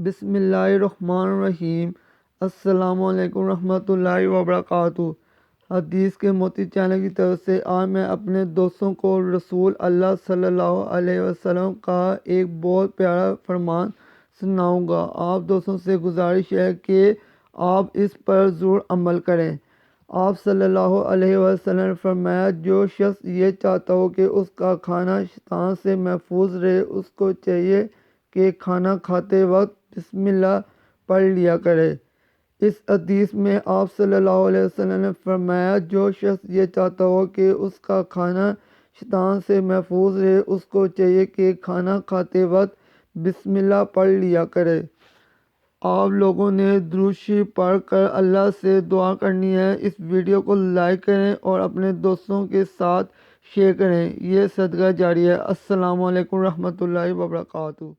بسم اللہ الرحمن الرحیم۔ السلام علیکم ورحمۃ اللہ وبرکاتہ۔ حدیث کے موتی چینل کی طرف سے آج میں اپنے دوستوں کو رسول اللہ صلی اللہ علیہ وسلم کا ایک بہت پیارا فرمان سناؤں گا۔ آپ دوستوں سے گزارش ہے کہ آپ اس پر ضرور عمل کریں۔ آپ صلی اللہ علیہ وسلم نے فرمایا، جو شخص یہ چاہتا ہو کہ اس کا کھانا شیطان سے محفوظ رہے، اس کو چاہیے کہ کھانا کھاتے وقت بسم اللہ پڑھ لیا کرے۔ اس حدیث میں آپ صلی اللہ علیہ وسلم نے فرمایا، جو شخص یہ چاہتا ہو کہ اس کا کھانا شیطان سے محفوظ رہے، اس کو چاہیے کہ کھانا کھاتے وقت بسم اللہ پڑھ لیا کرے۔ آپ لوگوں نے درود شریف پڑھ کر اللہ سے دعا کرنی ہے۔ اس ویڈیو کو لائک کریں اور اپنے دوستوں کے ساتھ شیئر کریں۔ یہ صدقہ جاری ہے۔ السلام علیکم ورحمۃ اللہ وبرکاتہ۔